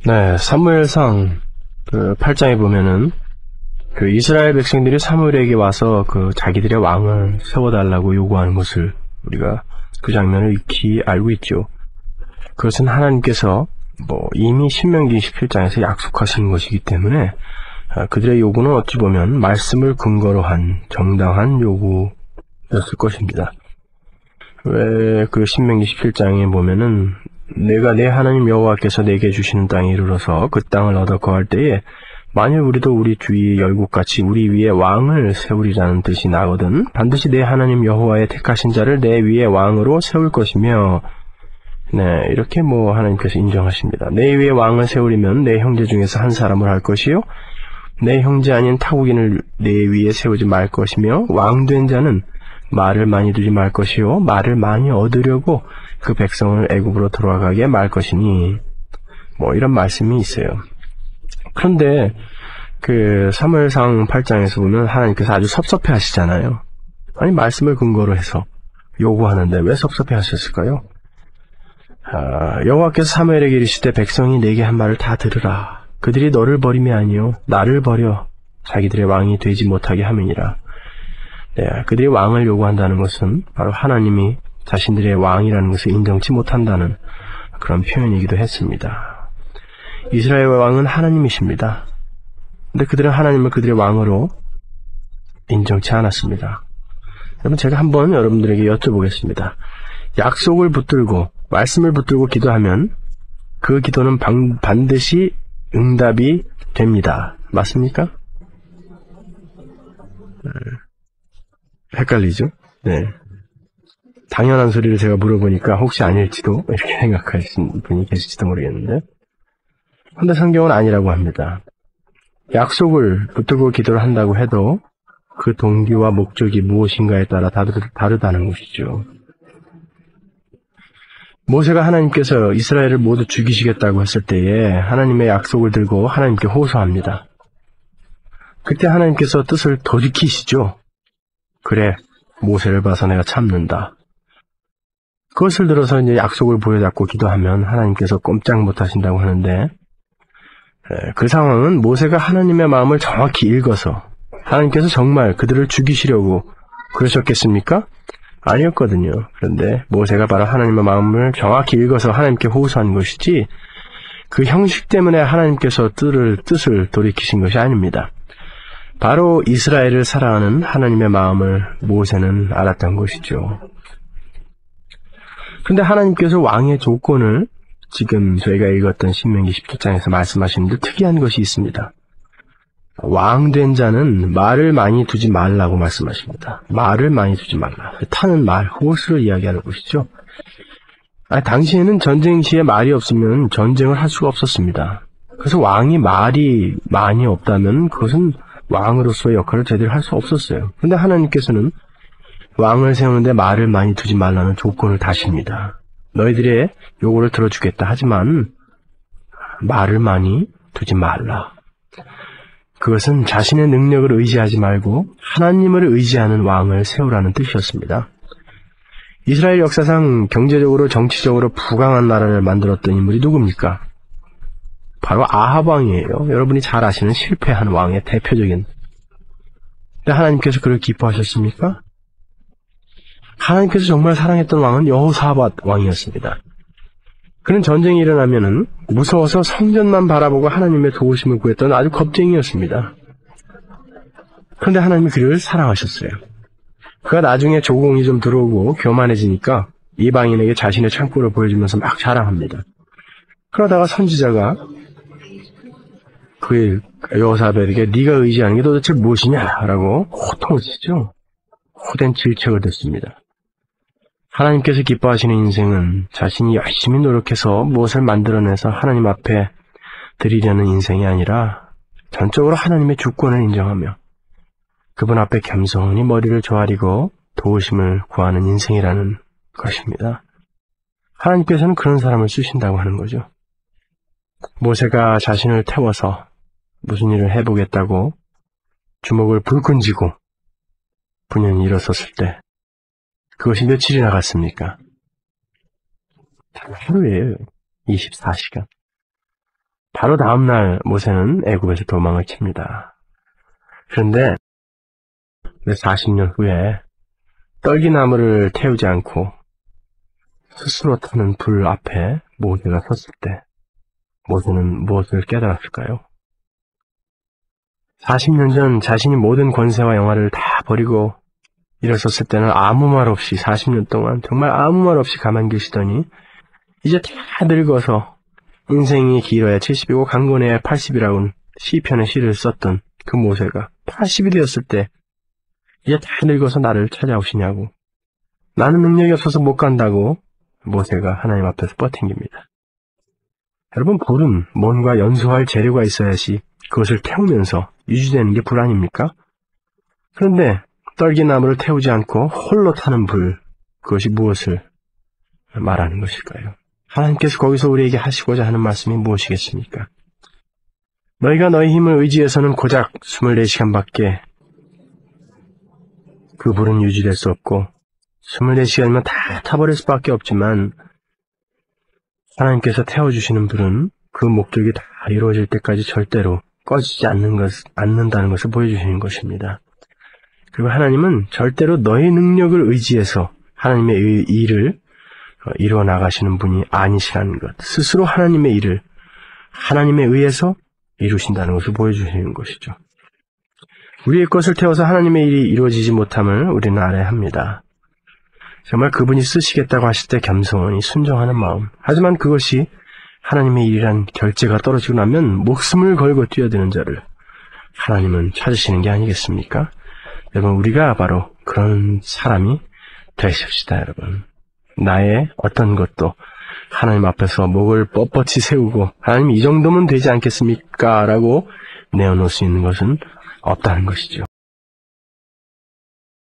네, 사무엘상 8장에 보면은 이스라엘 백성들이 사무엘에게 와서 자기들의 왕을 세워달라고 요구하는 것을 우리가 그 장면을 익히 알고 있죠. 그것은 하나님께서 이미 신명기 17장에서 약속하신 것이기 때문에 그들의 요구는 어찌 보면 말씀을 근거로 한 정당한 요구였을 것입니다. 왜 신명기 17장에 보면은 내가 내 하나님 여호와께서 내게 주시는 땅에 이르러서 그 땅을 얻어 거할 때에 만일 우리도 우리 주위 열국같이 우리 위에 왕을 세우리라는 뜻이 나거든 반드시 내 하나님 여호와의 택하신 자를 내 위에 왕으로 세울 것이며 이렇게 하나님께서 인정하십니다. 내 위에 왕을 세우려면 내 형제 중에서 한 사람을 할 것이요 내 형제 아닌 타국인을 내 위에 세우지 말 것이며 왕된 자는 말을 많이 두지 말 것이요 말을 많이 얻으려고 그 백성을 애굽으로 돌아가게 말 것이니 이런 말씀이 있어요. 그런데 사무엘상 8장에서 보면 하나님께서 아주 섭섭해 하시잖아요. 아니 말씀을 근거로 해서 요구하는데 왜 섭섭해 하셨을까요? 여호와께서 사무엘에게 이르시되 백성이 내게 한 말을 다 들으라. 그들이 너를 버림이 아니요 나를 버려 자기들의 왕이 되지 못하게 함이니라. 그들이 왕을 요구한다는 것은 바로 하나님이 자신들의 왕이라는 것을 인정치 못한다는 그런 표현이기도 했습니다. 이스라엘의 왕은 하나님이십니다. 근데 그들은 하나님을 그들의 왕으로 인정치 않았습니다. 여러분 제가 한번 여러분들에게 여쭤보겠습니다. 약속을 붙들고 말씀을 붙들고 기도하면 그 기도는 반드시 응답이 됩니다. 맞습니까? 헷갈리죠? 네. 당연한 소리를 제가 물어보니까 혹시 아닐지도 이렇게 생각하시는 분이 계실지도 모르겠는데 근데 성경은 아니라고 합니다. 약속을 붙들고 기도를 한다고 해도 그 동기와 목적이 무엇인가에 따라 다르다는 것이죠. 모세가 하나님께서 이스라엘을 모두 죽이시겠다고 했을 때에 하나님의 약속을 들고 하나님께 호소합니다. 그때 하나님께서 뜻을 돌이키시죠. 그래, 모세를 봐서 내가 참는다. 그것을 들어서 이제 약속을 부여잡고 기도하면 하나님께서 꼼짝 못하신다고 하는데 그 상황은 모세가 하나님의 마음을 정확히 읽어서 하나님께서 정말 그들을 죽이시려고 그러셨겠습니까? 아니었거든요. 그런데 모세가 바로 하나님의 마음을 정확히 읽어서 하나님께 호소한 것이지 그 형식 때문에 하나님께서 뜻을 돌이키신 것이 아닙니다. 바로 이스라엘을 사랑하는 하나님의 마음을 모세는 알았던 것이죠. 그런데 하나님께서 왕의 조건을 지금 저희가 읽었던 신명기 17장에서 말씀하시는데 특이한 것이 있습니다. 왕된 자는 말을 많이 두지 말라고 말씀하십니다. 말을 많이 두지 말라. 타는 말, 호스를 이야기하는 것이죠. 당시에는 전쟁 시에 말이 없으면 전쟁을 할 수가 없었습니다. 그래서 왕이 말이 많이 없다면 그것은 왕으로서의 역할을 제대로 할 수 없었어요. 그런데 하나님께서는 왕을 세우는데 말을 많이 두지 말라는 조건을 다십니다. 너희들의 요구를 들어주겠다. 하지만 말을 많이 두지 말라. 그것은 자신의 능력을 의지하지 말고 하나님을 의지하는 왕을 세우라는 뜻이었습니다. 이스라엘 역사상 경제적으로 정치적으로 부강한 나라를 만들었던 인물이 누굽니까? 바로 아합 왕이에요. 여러분이 잘 아시는 실패한 왕의 대표적인. 근데 하나님께서 그를 기뻐하셨습니까? 하나님께서 정말 사랑했던 왕은 여호사밧 왕이었습니다. 그는 전쟁이 일어나면은 무서워서 성전만 바라보고 하나님의 도우심을 구했던 아주 겁쟁이였습니다. 그런데 하나님이 그를 사랑하셨어요. 그가 나중에 조공이 좀 들어오고 교만해지니까 이방인에게 자신의 창고를 보여주면서 막 자랑합니다. 그러다가 선지자가 그 여호사밧에게 네가 의지하는 게 도대체 무엇이냐라고 호통을 치죠. 호된 질책을 듣습니다. 하나님께서 기뻐하시는 인생은 자신이 열심히 노력해서 무엇을 만들어내서 하나님 앞에 드리려는 인생이 아니라 전적으로 하나님의 주권을 인정하며 그분 앞에 겸손히 머리를 조아리고 도우심을 구하는 인생이라는 것입니다. 하나님께서는 그런 사람을 쓰신다고 하는 거죠. 모세가 자신을 태워서 무슨 일을 해보겠다고 주먹을 불끈 쥐고 분연히 일어섰을 때 그것이 며칠이나 갔습니까? 하루예요. 24시간. 바로 다음날 모세는 애굽에서 도망을 칩니다. 그런데 40년 후에 떨기나무를 태우지 않고 스스로 타는 불 앞에 모세가 섰을 때 모세는 무엇을 깨달았을까요? 40년 전 자신이 모든 권세와 영화를 다 버리고 일어섰을 때는 아무 말 없이 40년 동안 정말 아무 말 없이 가만히 계시더니 이제 다 늙어서 인생이 길어야 70이고 강건해야 80이라고 시편의 시를 썼던 그 모세가 80이 되었을 때 이제 다 늙어서 나를 찾아오시냐고, 나는 능력이 없어서 못 간다고 모세가 하나님 앞에서 뻗팅깁니다. 여러분, 불은 뭔가 연소할 재료가 있어야지 그것을 태우면서 유지되는 게 불 아닙니까? 그런데 떨기나무를 태우지 않고 홀로 타는 불, 그것이 무엇을 말하는 것일까요? 하나님께서 거기서 우리에게 하시고자 하는 말씀이 무엇이겠습니까? 너희가 너희 힘을 의지해서는 고작 24시간밖에 그 불은 유지될 수 없고 24시간이면 다 타버릴 수밖에 없지만 하나님께서 태워주시는 불은 그 목적이 다 이루어질 때까지 절대로 꺼지지 않는다는 것을 보여주시는 것입니다. 그리고 하나님은 절대로 너희 능력을 의지해서 하나님의 일을 이루어 나가시는 분이 아니시라는 것, 스스로 하나님의 일을 하나님에 의해서 이루신다는 것을 보여주시는 것이죠. 우리의 것을 태워서 하나님의 일이 이루어지지 못함을 우리는 알아야 합니다. 정말 그분이 쓰시겠다고 하실 때 겸손히 순종하는 마음, 하지만 그것이 하나님의 일이란 결제가 떨어지고 나면 목숨을 걸고 뛰어드는 자를 하나님은 찾으시는 게 아니겠습니까? 여러분, 우리가 바로 그런 사람이 되십시다. 여러분, 나의 어떤 것도 하나님 앞에서 목을 뻣뻣이 세우고 하나님 이 정도면 되지 않겠습니까? 라고 내어놓을 수 있는 것은 없다는 것이죠.